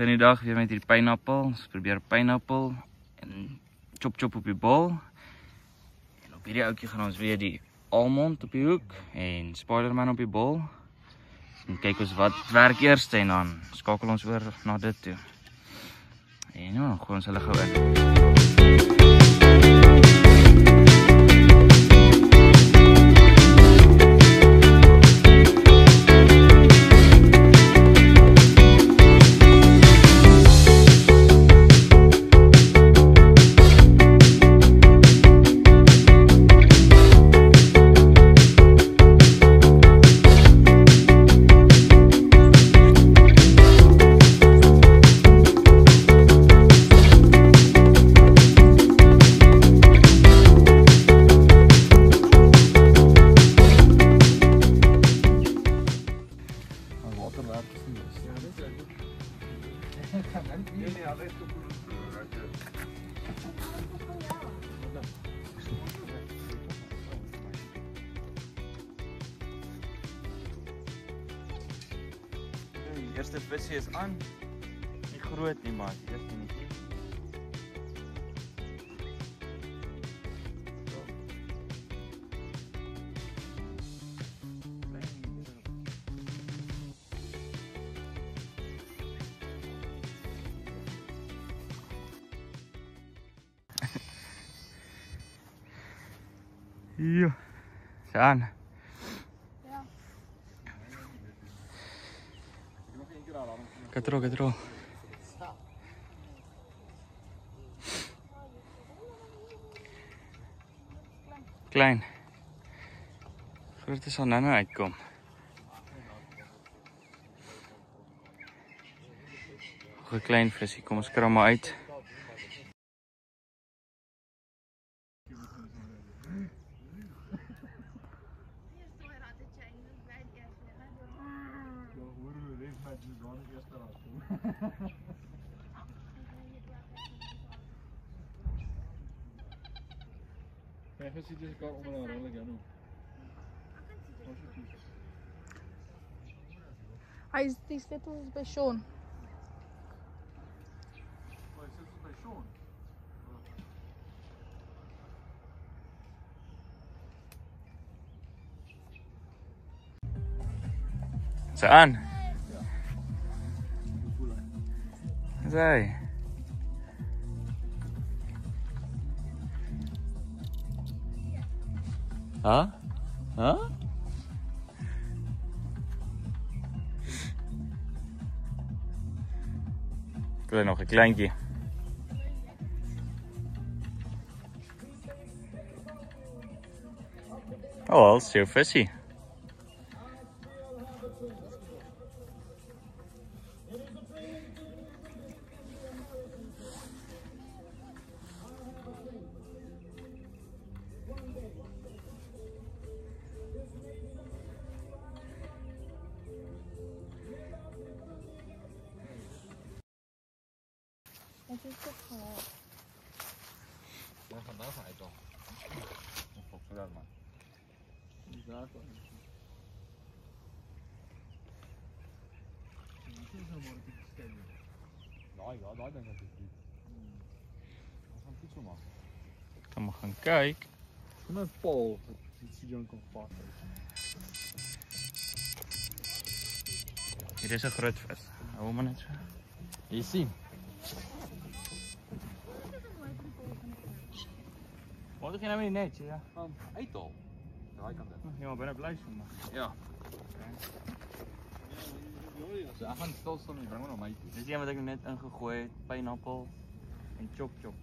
begin die dag weer met hierdie pineappel. Ons probeer pineappel en chop op die bol. En op hierdie ouetjie gaan ons weer die almond op die hoek en Spiderman op die bol. En kyk ons wat werk eers en dan skakel ons oor na dit toe. En ja, gooi ons hulle gou in. Die eerste visie is aan. Nie groot nie, maar die eerste netjie. Ja, saan. Ja. Katrol. Klein. Groot is al nou uitkom. Goeie klein visie, kom ons kram maar uit. Kijk, je ziet deze kar om en aan liggen. Hij is die sleutel is bij Sean. Bij Sean? Saan? Zai. Huh? Ik wil nog een kleintje. Oh, dat is heel visie. Het is toch gewoon. Ja, vandaag ga je toch. Of voor dat man. Die daar toch. Dit is een mooi stel. Ja, daar denk ik niet. We gaan goed zo maken. Dan mag gaan kijken. Kom maar Paul, dit is Jan kan pakken. Hier is een groot vis. Hou maar net zo. Je ziet. Wat doe je nou weer netjes, ja? Eet al. Ja, hij kan dat. Ja, maar ben er blij van. Ja. Ze gaan stilstaan en brengen nog mee. Dit is die wat ik net ingegooid, pineappel en chop.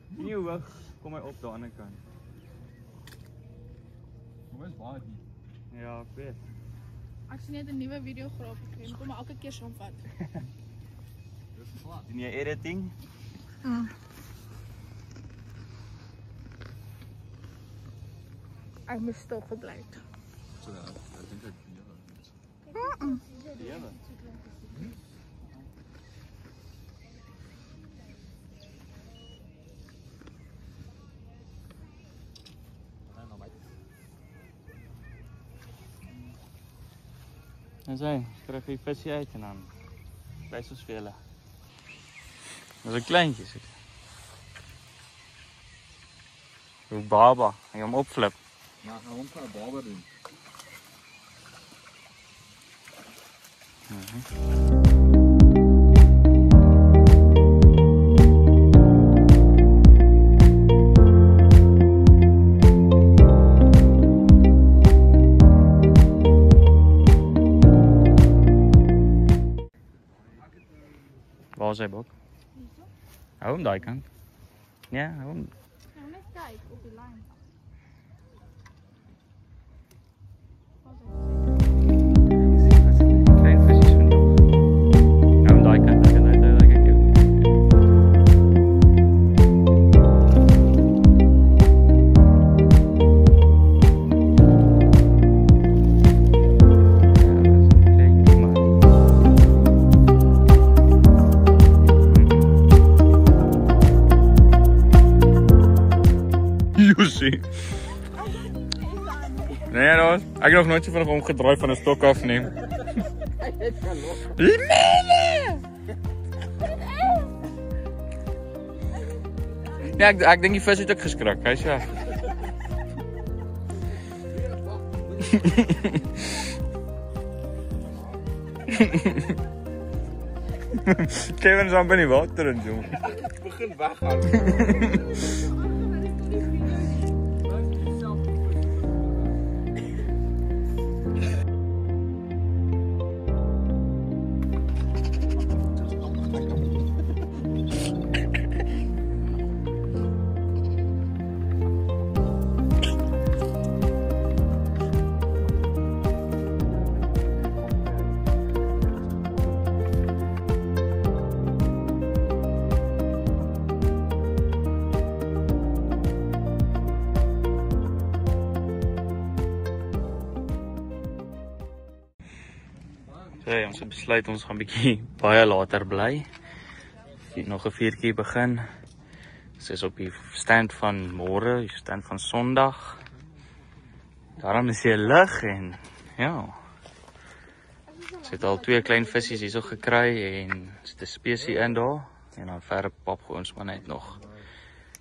Nieuw, kom maar op de andere kant. Hoe is baie die? Ja, ik weet. Als je net een nieuwe video grap krijgt, kom maar elke keer zo'n vat. Dit is glad. Doe je editing? Hij is stil gebleid. Zo ja, ik denk dat Ja. En zo, krijg je visie uit en dan Wys ons vir julle. Dis 'n kleintjie so. Hoe baba, hy hom opflip. Maar gaan hom gaan 'n baba doen. Waar is hy, Bok? Hou hom daai kant. Ja, hou hom. Nou net kyk op die lyn. Klein visies vandag. Hou hom daai kant, daai kant. Josie. Nee, dat ek het nog nooit so vinnig omgedraai van 'n stok af nie. Ja, ek dink die vis het ook geskrik. Hy's weg. Kevin is amper in die water in, jong. Begin weggaan. So, ons het besluit ons gaan bietjie baie later bly. Nog 'n vuurtjie begin. Ons is op die stand van môre, die stand van Sondag. Daarom is hier lig en ja. Ons het al 2 klein visies hierso gekry en sit 'n spesie in daar en dan verder pap ons maar net nog.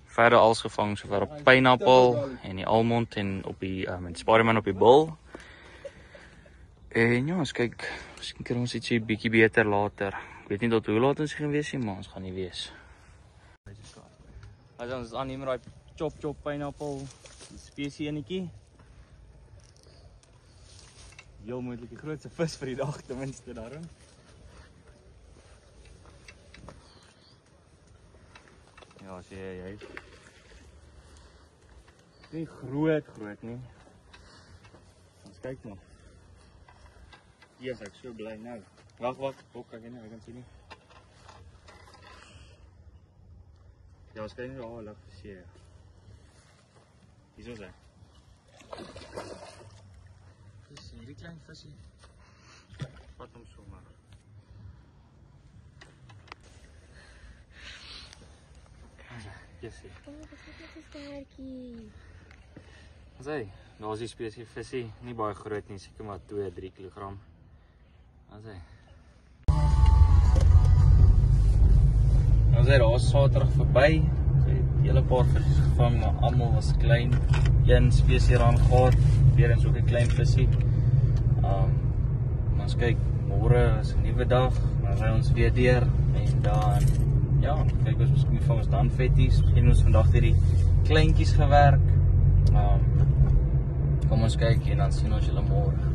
Verder als gevang sover op pineappel en die almond en op die en Spiderman op die bul. En ja, ons kyk, miskien kry ons ietsie bietjie beter later. Ek weet nie tot hoe laat ons gaan wees nie, maar ons gaan nie wees. As ons aanneem daai chop pineappel, die spesie enetjie. Heel moontlik die grootste vis vir die dag ten minste daarin. Ja, sê jy. Nie groot nie. Ons kyk maar. Yes, ek so bly nou. Wag, ook kyk nie, ek kan sien nie. Ja, ons kyk nie al lag sien. Dis so. Dis hierdie klein visie. Vat hom so maar. Yes. Oh, dis net 'n stertjie. Sê, nou is die spesie visie nie baie groot nie, seker maar 2-3 kg. Ons het daar Saterdag verby. Ons het 'n hele paar visse gevang, maar almal was klein. Een spesie raan gehad, weer eens ook 'n klein visie. Ons kyk, môre is 'n nuwe dag, dan ry ons weer deur en dan ja, kyk ons miskien vang ons dan vetties. Begin ons vandag hierdie kleintjies gewerk. Kom ons kyk en dan sien ons julle môre.